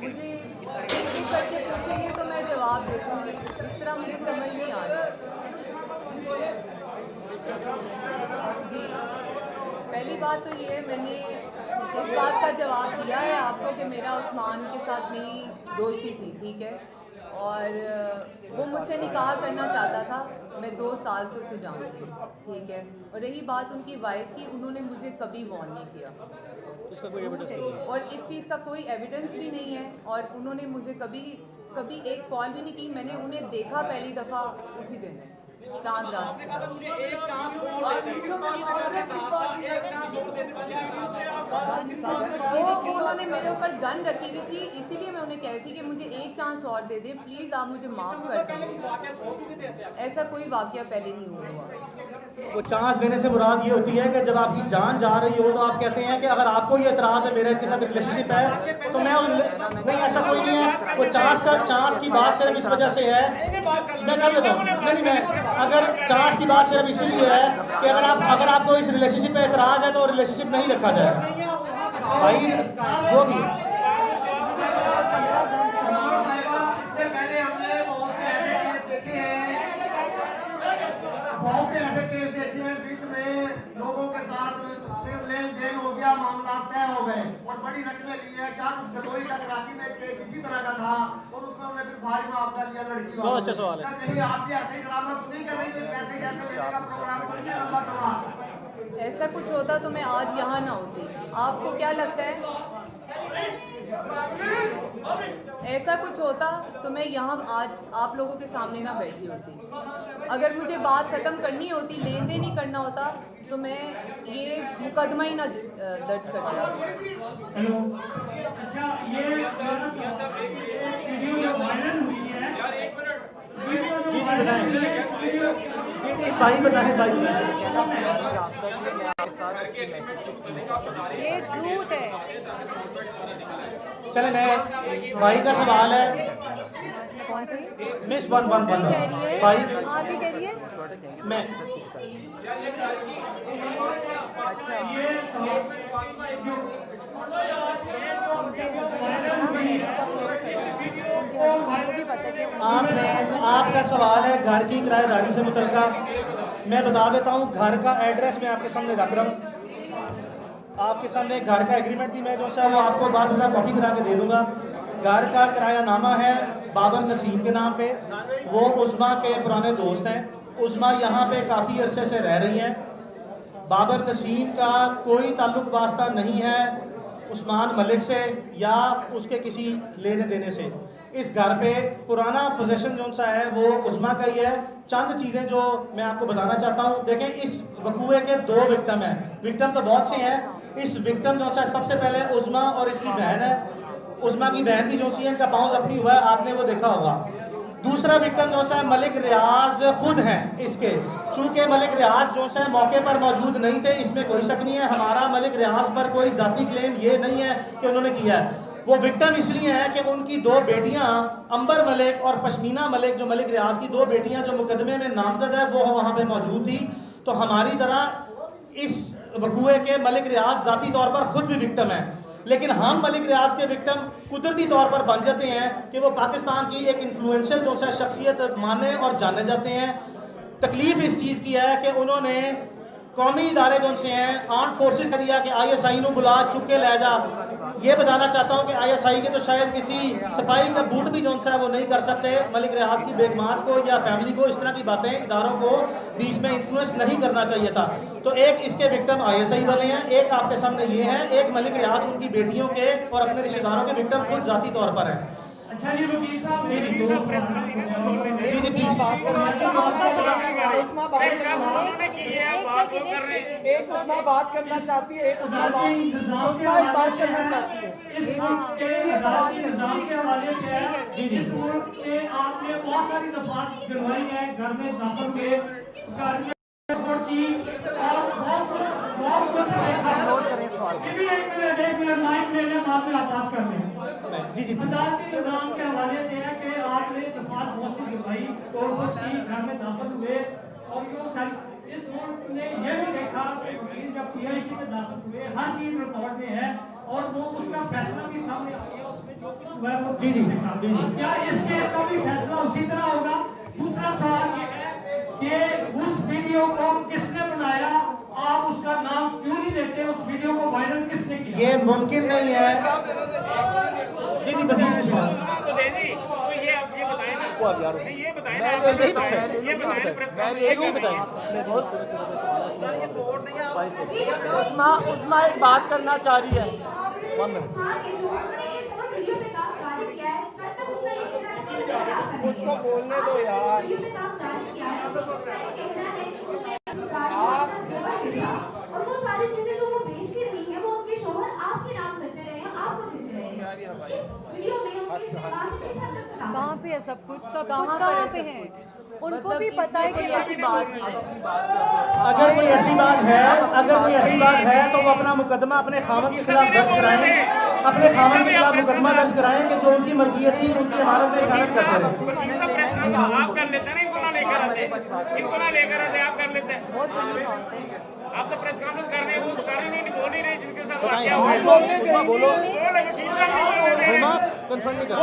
मुझे एक एक करके पूछेंगे तो मैं जवाब दे दूँगी, इस तरह मुझे समझ नहीं आ रहा। जी, पहली बात तो ये है, मैंने इस बात का जवाब दिया है आपको कि मेरा उस्मान के साथ मेरी दोस्ती थी, ठीक है? और वो मुझसे निकाह करना चाहता था, मैं 2 साल से उसे जानती हूँ, ठीक है? और रही बात उनकी वाइफ़ की, उन्होंने मुझे कभी वार्न नहीं किया। इसका कोई एविडेंस नहीं है। और इस चीज़ का कोई एविडेंस भी नहीं है, और उन्होंने मुझे कभी कभी एक कॉल भी नहीं की। मैंने उन्हें देखा पहली दफ़ा उसी दिन है, चाँद रात के रात। वो उन्होंने मेरे ऊपर गन रखी हुई थी, इसीलिए मैं उन्हें कह रही थी कि मुझे एक चांस और दे दें, प्लीज़ आप मुझे माफ़ कर दें। ऐसा कोई वाक़या पहले नहीं हुआ। वो चांस देने से मुराद ये होती है कि जब आपकी जान जा रही हो तो आप कहते हैं कि अगर आपको ये एतराज़ है, मेरे इनके साथ रिलेशनशिप है, तो मैं नहीं, ऐसा कोई नहीं है। वो चांस की बात सिर्फ इस वजह से है, मैं कर लेता हूँ, नहीं मैं, अगर चांस की बात सिर्फ इसीलिए है कि अगर आपको इस रिलेशनशिप पे एतराज़ है तो रिलेशनशिप नहीं रखा जाएगा भाई, वो भी। बहुत से ऐसे केस देखे हैं, बीच में लोगों के साथ फिर लेन देन हो गया, मामला तय हो गए और बड़ी रकमें ली है। जदोई का कराची में केस इसी तरह का था और उसमें उन्हें फिर भारी मुआवजा लिया लड़की वालों। बहुत अच्छा सवाल है। कहीं आप भी ऐसे ही ड्रामा तो नहीं कर रही, कोई पैसे कैसे लेने का प्रोग्राम तो नहीं लंबा चौड़ा? ऐसा कुछ होता तो मैं आज यहाँ ना होती। आपको क्या लगता है ऐसा कुछ होता तो मैं यहाँ आज आप लोगों के सामने ना बैठी होती? अगर मुझे बात ख़त्म करनी होती, लेन देन ही करना होता, तो मैं ये मुकदमा ही ना दर्ज करती। हेलो, अच्छा ये वीडियो वायरल हुई है, भाई बताएं भाई। ये झूठ है। चले, मैं भाई का सवाल है। कौन सी मिस वन कह रही है? भाई आप ही कह रही है? मैं अच्छा, आपका सवाल है घर की किराएदारी से मुतल्लिका। मैं बता देता हूँ, घर का एड्रेस मैं आपके सामने रख रहा हूँ। आपके सामने घर का एग्रीमेंट भी मैं जो सा वो आपको बाद में कॉपी करा के दे दूंगा। घर का किरायानामा है बाबर नसीम के नाम पे। वो उस्मा के पुराने दोस्त हैं। उस्मा यहाँ पे काफ़ी अरसे से रह रही हैं। बाबर नसीम का कोई ताल्लुक वास्ता नहीं है उस्मान मलिक से या उसके किसी लेने देने से। इस घर पे पुराना पोजेशन जो सा है वो उस्मा का ही है। चंद चीज़ें जो मैं आपको बताना चाहता हूँ, देखें इस वकूए के 2 विक्टिम हैं। विक्टिम तो बहुत से हैं। इस विक्टिम जो सा सबसे पहले उस्मा और इसकी बहन है। उस्मा की बहन भी जो सी है, इनका पाँव जख्मी हुआ है, आपने वो देखा होगा। दूसरा विक्टिम जो सा मलिक रियाज खुद हैं इसके। चूँकि मलिक रियाज जो सा मौके पर मौजूद नहीं थे, इसमें कोई शक नहीं है। हमारा मलिक रियाज पर कोई जाती क्लेम ये नहीं है कि उन्होंने किया है। वो विक्टिम इसलिए है कि उनकी 2 बेटियां अंबर मलिक और पश्मीना मलिक, जो मलिक रियाज की 2 बेटियां जो मुकदमे में नामजद है, वो वहाँ पे मौजूद थी। तो हमारी तरह इस वकूए के मलिक रियाज ज़ाती तौर पर खुद भी विक्टिम है, लेकिन हम मलिक रियाज के विक्टिम कुदरती तौर पर बन जाते हैं कि वो पाकिस्तान की एक इन्फ्लुएंशियल जो सा शख्सियत माने और जाने जाते हैं। तकलीफ इस चीज़ की है कि उन्होंने कौमी इदारे जो से हैं आर्म फोर्सेस का दिया कि ISI को बुला चुक के ले जा। ये बताना चाहता हूँ कि ISI के तो शायद किसी सिपाही का बूट भी जो सा है वो नहीं कर सकते। मलिक रियाज की बेगमात को या फैमिली को इस तरह की बातें इदारों को बीच में इन्फ्लुएंस नहीं करना चाहिए था। तो एक इसके विक्टिम ISI वाले हैं, एक आपके सामने ये हैं, एक मलिक रियाज उनकी बेटियों के और अपने रिश्तेदारों के विक्टिम खुद ज़ाती तौर पर हैं। अच्छा जी वकील साहब, जी जी प्लीज। एक उस्मा बात करना चाहती है, एक उस्मा बात करना चाहती है। निजाम के हवाले से है जी जी इस मुल्क में आपने बहुत सारी दफात दिलवाई है, घर में दाखिल हुए, घर में की और एक मिनट माइक ले लें, बाद में आप बात कर लें। जी जी अदालती निजाम के हवाले से है कि आपने दफात बहुत सी दिलवाई, तोड़फोड़ की, घर में दाखिल हुए और इस मुल्क ने यह भी देखा कि वकील जब PIC में दाखिल हुए, हर चीज रिकॉर्ड में है और वो उसका फैसला भी सामने आ गया, उसमें जो कुछ हुआ है वो जी जी जी जी। क्या इस केस का भी फैसला उसी तरह होगा? दूसरा सवाल ये है कि उस वीडियो को किसने बनाया, आप उसका नाम क्यों नहीं लेते? उस वीडियो को वायरल किसने किया? ये मुमकिन नहीं है। जी जी बसीर किसी तो ये आप ये बताएं ना, ये बताएं ना, यही बताया उस्मा एक बात करना चाह रही है। उसको बोलने दो यार। और वो सारी चीजें जो वो पेश की रही है वो उनके शोहर आपके नाम करते रहे हैं, आपको देते रहे हैं। तो इस वीडियो में उनके इस्तेमाल में किस हद तक कहाँ पे है सब कुछ? सब कहाँ पे है? उनको भी पता है कि ऐसी बात नहीं है। अगर कोई ऐसी बात है, अगर कोई ऐसी बात है तो वो अपना मुकदमा अपने खामद के खिलाफ दर्ज कराएं, अपने खामद के खिलाफ मुकदमा दर्ज कराएं कि जो उनकी मलकियत थी उनकी इमारत में खयानत करते रहे। आप कर लेते हैं, इनको ना लेकर आते, इनको ना लेकर आते, आप कर लेते हैं। बहुत बड़ी बात है। आप तो प्रेस कॉन्फ्रेंस कर रहे हैं, वो कर ही नहीं, बोल ही रहे जिनके साथ वाकया हुआ है। बोलो वकील साहब नहीं बोलने दे रहे, कंफर्म नहीं कर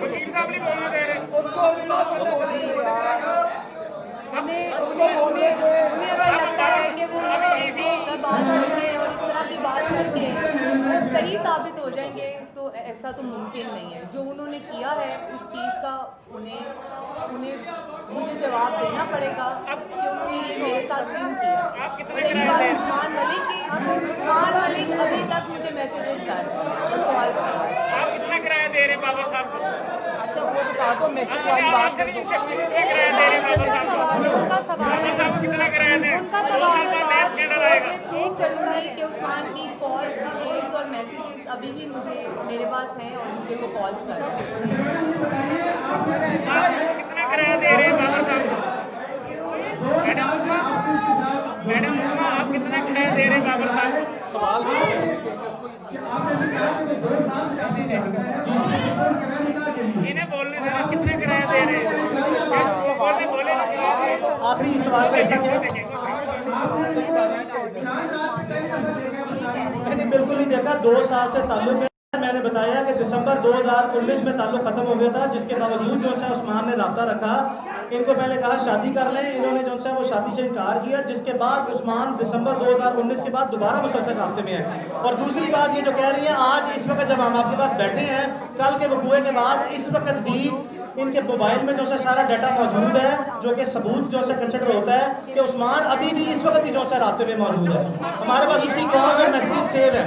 वकील साहब नहीं बोलने दे रहे। उन्हें अगर लगता है कि वो ये पैसों का बात करके और इस तरह की बात करके वो सही साबित हो जाएंगे, तो ऐसा तो मुमकिन नहीं है। जो उन्होंने किया है उस चीज़ का उन्हें मुझे जवाब देना पड़ेगा कि उन्होंने ये मेरे साथ क्यों किया। और रही बात उस्मान मलिक की, उस्मान मलिक अभी तक मुझे मैसेजेस कर रहे हैं और कॉल्स कर रहे हैं। आप कितना किराया दे रहे हैं बाबर साहब को? अच्छा वो बता दो, मैसेज वाली बात कर दो। कितना किराया दे रहे हैं बाबर साहब को? उनका सवाल बाबर साहब को कितना किराया दे? उनका और सवाल एक बात मैं प्रूव करूंगी कि उस्मान की कॉल्स, डिटेल्स और मैसेजेस अभी भी मेरे पास हैं और मुझे वो कॉल्स कर रहे हैं। आप कितना किराया दे रहे हैं बाबर साहब को? मैडम आप कितना किराया दे रहे हैं बाबर साहब को? सवाल इन्हें बोलने देना, कितना किराया दे रहे हैं? बोले आखिरी सवाल का हिस्सा क्या? मैंने बिल्कुल नहीं देखा, 2 साल से ताल्लुक है। मैंने बताया कि दिसंबर 2019 में ताल्लुक खत्म हो गया था, जिसके बावजूद जो है उस्मान ने राब्ता रखा। इनको पहले कहा शादी कर लें, इन्होंने जो है वो शादी से इनकार किया, जिसके बाद उस्मान दिसंबर 2019 के बाद दोबारा मुसलसल राब्ते में है। और दूसरी बात ये जो कह रही है, आज इस वक्त जब हम आपके पास बैठे हैं, कल के वकूए के बाद इस वक्त भी इनके मोबाइल में जो है सारा डाटा मौजूद है, जो कि सबूत जो है कंसिडर होता है कि उस्मान अभी भी इस वक्त भी जो है राब्ते में मौजूद है। हमारे पास उसकी कॉल और मैसेज सेव है।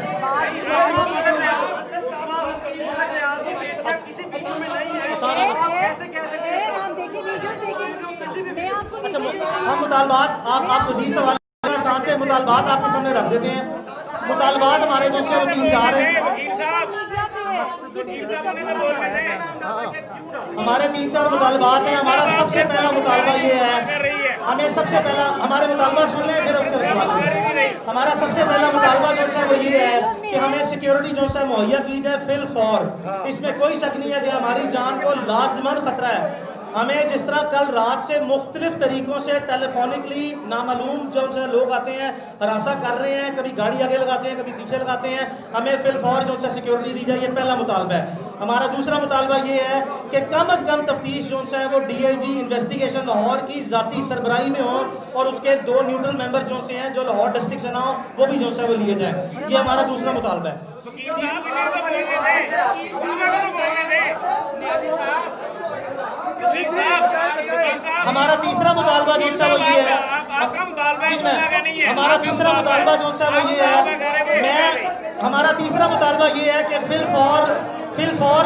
अच्छा, हम मुतालबात आप उसी सवाल आसान से मुतालबात आपके सामने रख देते हैं। मुतालबात हमारे जो से 3-4 हैं, हमारे 3-4 मुतालबात हैं। हमारा सबसे पहला मुतालबा ये है, हमें सबसे पहला हमारे मुतालबा सुन लें फिर उससे सवाल। हमारा सबसे पहला मुतालबा जो है वो ये है कि हमें सिक्योरिटी जो है मुहैया की जाए फिल फॉर। इसमें कोई शक नहीं है कि हमारी जान को लाजमन खतरा है। हमें जिस तरह कल रात से मुख्तलिफ तरीकों से टेलीफोनिकली नामालूम जो है लोग आते हैं, हरासा कर रहे हैं, कभी गाड़ी आगे लगाते हैं, कभी पीछे लगाते हैं, हमें फिल फौर जो है सिक्योरिटी दी जाए। ये पहला मुतालबा है। हमारा दूसरा मुतालबा ये है कि कम अज़ कम तफ्तीश जो है वो DIG इन्वेस्टिगेशन लाहौर की ज़ाती सरबराही में हो और उसके 2 न्यूट्रल मेंबर जो से हैं जो लाहौर डिस्ट्रिक्ट से ना हो, वो भी जो है वो लिए जाए। ये हमारा दूसरा मुतालबा है। हमारा तीसरा मुतालबा जो है वो ये है, हमारा तीसरा मुतालबा जो है वो ये है, हमारा तीसरा मुतालबा ये है कि फिल फौर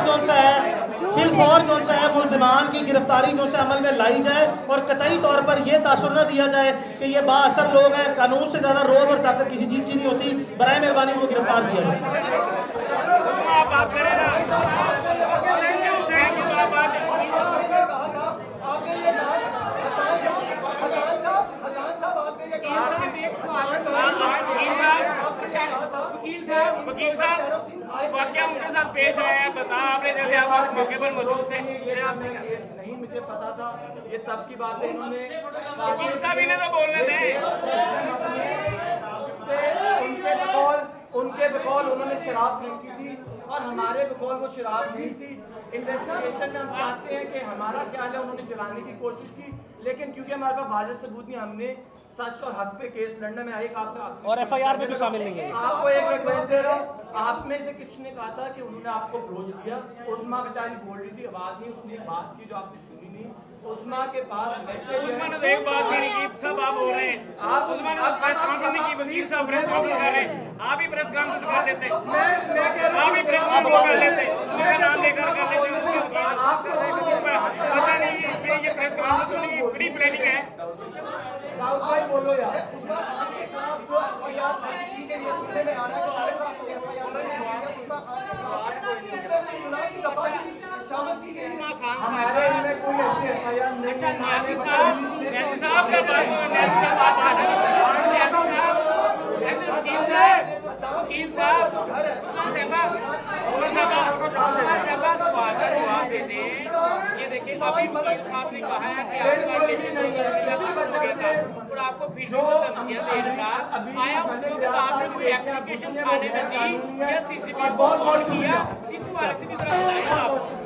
जो है मुल्ज़िमान की गिरफ्तारी जो है अमल में लाई जाए और कतई तौर पर यह तासुर न दिया जाए कि ये बाअसर लोग हैं, कानून से ज़्यादा रोब और ताकत किसी चीज़ की नहीं होती। बराए मेहरबानी को गिरफ्तार किया जाए। वकील साहब वाकया उनके साथ पेश आया, बता आपने जैसे आप मौके पर मौजूद थे। ये केस नहीं मुझे पता था, ये तब की बात है। इन्होंने वकील साहब इन्हें तो बोलने थे। उनके कॉल उनके बकौल उन्होंने शराब फेंकी थी और हमारे बकौल वो शराब नहीं थी। इन्वेस्टिगेशन में हम चाहते हैं कि हमारा ख्याल है उन्होंने चलाने की कोशिश की, लेकिन क्योंकि हमारे पास वाज़ेह सबूत नहीं, हमने सच और हक पे केस लड़ने में एक आपसे और FIR में भी शामिल नहीं है। आपको एक रिक्वेस्ट दे रहा हूँ, आप में से किसी ने कहा था कि उन्होंने आपको अप्रोच किया। उस्मा बेचारी बोल रही थी, आवाज नहीं, उसने एक बात की जो आपने सुनी नहीं। उस्मा के पास मैसेज है। उस्मा ने एक बात भी नहीं की, सब आप बोल रहे हैं। आप उस्मा ने प्रेस कॉन्फ्रेंस नहीं की, बल्कि सब प्रेस कॉन्फ्रेंस कर रहे हैं। आप ही प्रेस कॉन्फ्रेंस कर लेते, आप ही प्रेस कॉन्फ्रेंस कर लेते, उनका नाम लेकर कर लेते। आपको पता नहीं है ये प्रेस कॉन्फ्रेंस तो नहीं, बड़ी प्लानिंग है। राउत भाई बोलो यार। उस्मा खान के खिलाफ जो FIR दर्ज की गई है, सुनने में आ रहा है कि FIR दर्ज की गई है उस्मा खान के खिलाफ, उसमें कोई गुनाह की दफा भी शामिल की गई है। हमारे इनमें कोई ऐसी FIR नहीं है। नैती साहब का बात ये देखिए अभी साहब ने कहा है कि आपको वीडियो धमकियां देने का आया, उसके बाद आपने कोई एप्लीकेशन थाने में दी या CCTV बहुत किया, इस बारे से भी जरा बताइए आप।